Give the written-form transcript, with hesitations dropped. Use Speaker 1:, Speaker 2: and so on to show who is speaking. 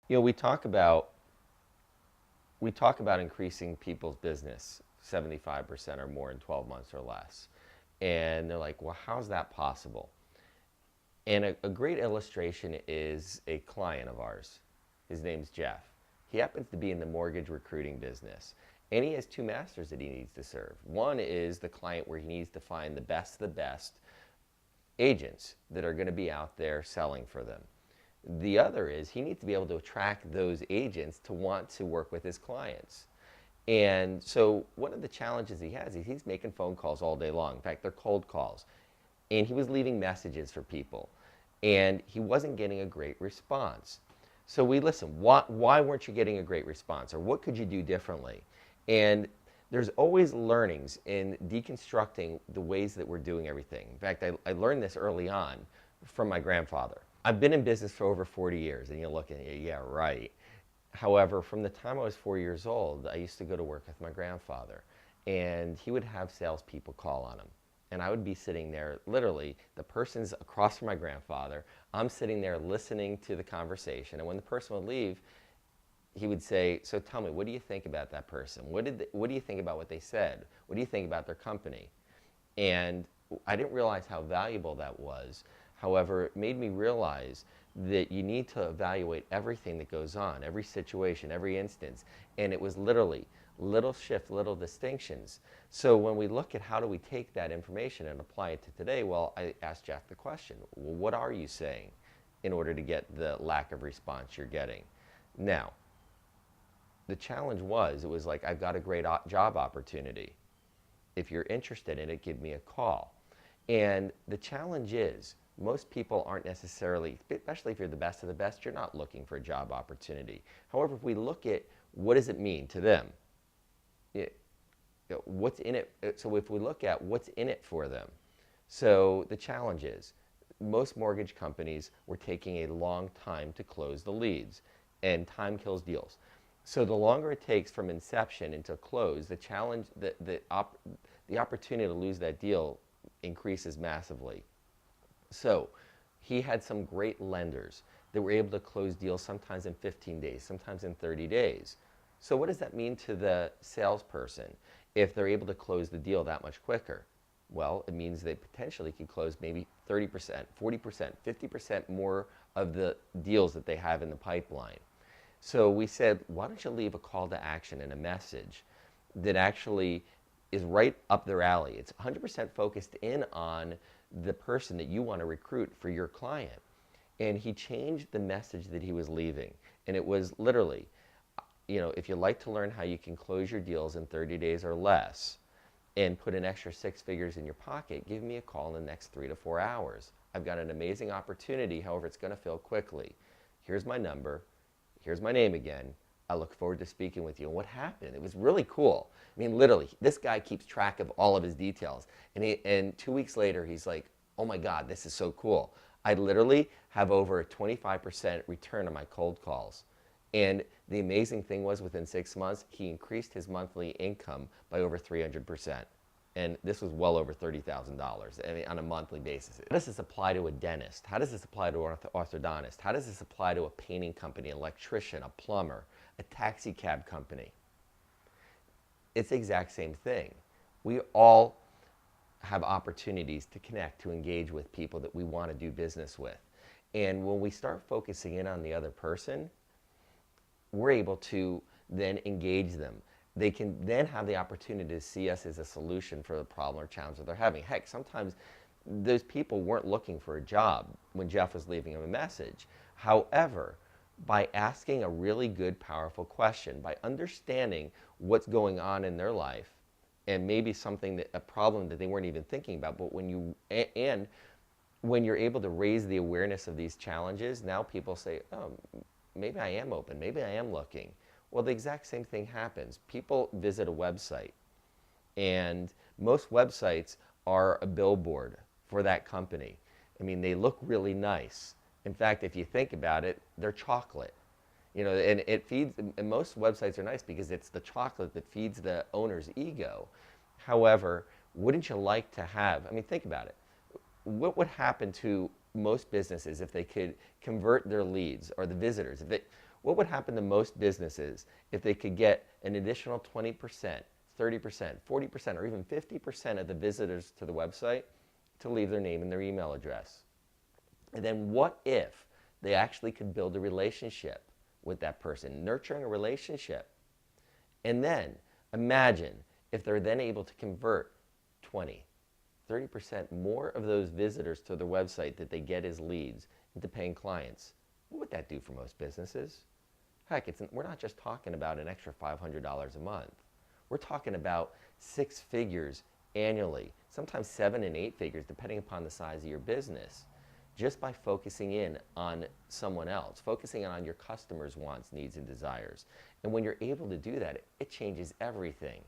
Speaker 1: You know, we talk about increasing people's business 75% or more in 12 months or less. And they're like, well, how's that possible? And a great illustration is a client of ours. His name's Jeff. He happens to be in the mortgage recruiting business. And he has two masters that he needs to serve. One is the client where he needs to find the best of the best agents that are going to be out there selling for them. The other is he needs to be able to attract those agents to want to work with his clients. And so one of the challenges he has is he's making phone calls all day long. In fact, they're cold calls. And he was leaving messages for people. And he wasn't getting a great response. So we listened. Why weren't you getting a great response? Or what could you do differently? And there's always learnings in deconstructing the ways that we're doing everything. In fact, I learned this early on from my grandfather. I've been in business for over 40 years, and you're looking at it, yeah, right. However, from the time I was 4 years old, I used to go to work with my grandfather, and he would have salespeople call on him. And I would be sitting there, literally, the person's across from my grandfather. I'm sitting there listening to the conversation, and when the person would leave, he would say, so tell me, what do you think about that person? What do you think about what they said? What do you think about their company? And I didn't realize how valuable that was. However, it made me realize that you need to evaluate everything that goes on, every situation, every instance. And it was literally little shift, little distinctions. So when we look at how do we take that information and apply it to today, well, I asked Jack the question, well, what are you saying in order to get the lack of response you're getting? Now, the challenge was, it was like, I've got a great job opportunity. If you're interested in it, give me a call. And the challenge is, most people aren't necessarily, especially if you're the best of the best, you're not looking for a job opportunity. However, if we look at what does it mean to them, what's in it, so if we look at what's in it for them, so the challenge is, most mortgage companies were taking a long time to close the leads, and time kills deals. So the longer it takes from inception until close, the challenge, the opportunity to lose that deal increases massively. So he had some great lenders that were able to close deals sometimes in 15 days, sometimes in 30 days. So what does that mean to the salesperson if they're able to close the deal that much quicker? Well, it means they potentially could close maybe 30%, 40%, 50% more of the deals that they have in the pipeline. So we said, why don't you leave a call to action and a message that actually is right up their alley. It's 100% focused in on the person that you want to recruit for your client. And he changed the message that he was leaving. And it was literally, if you'd like to learn how you can close your deals in 30 days or less and put an extra 6 figures in your pocket, give me a call in the next 3 to 4 hours. I've got an amazing opportunity, however, it's going to fill quickly. Here's my number. Here's my name again. I look forward to speaking with you. And what happened? It was really cool. I mean, literally, this guy keeps track of all of his details. And 2 weeks later, he's like, oh my God, this is so cool. I literally have over a 25% return on my cold calls. And the amazing thing was, within 6 months, he increased his monthly income by over 300%. And this was well over $30,000 on a monthly basis. How does this apply to a dentist? How does this apply to an orthodontist? How does this apply to a painting company, an electrician, a plumber, a taxi cab company? It's the exact same thing. We all have opportunities to connect, to engage with people that we want to do business with. And when we start focusing in on the other person, we're able to then engage them. They can then have the opportunity to see us as a solution for the problem or challenge that they're having. Heck, sometimes those people weren't looking for a job when Jeff was leaving them a message. However, by asking a really good, powerful question, by understanding what's going on in their life, and maybe a problem that they weren't even thinking about, but when you're able to raise the awareness of these challenges, now people say, oh, maybe I am open, maybe I am looking. Well, the exact same thing happens. People visit a website, and most websites are a billboard for that company. I mean, they look really nice. In fact, if you think about it, they're chocolate. And and most websites are nice because it's the chocolate that feeds the owner's ego. However, wouldn't you like to have, think about it. What would happen to most businesses if they could convert their leads or the visitors? What would happen to most businesses if they could get an additional 20%, 30%, 40%, or even 50% of the visitors to the website to leave their name and their email address? And then what if they actually could build a relationship with that person, nurturing a relationship? And then imagine if they're then able to convert 20, 30% more of those visitors to their website that they get as leads into paying clients. What would that do for most businesses? Heck, we're not just talking about an extra $500 a month. We're talking about 6 figures annually, sometimes 7 and 8 figures, depending upon the size of your business, just by focusing in on someone else, focusing on your customers' wants, needs, and desires. And when you're able to do that, it changes everything.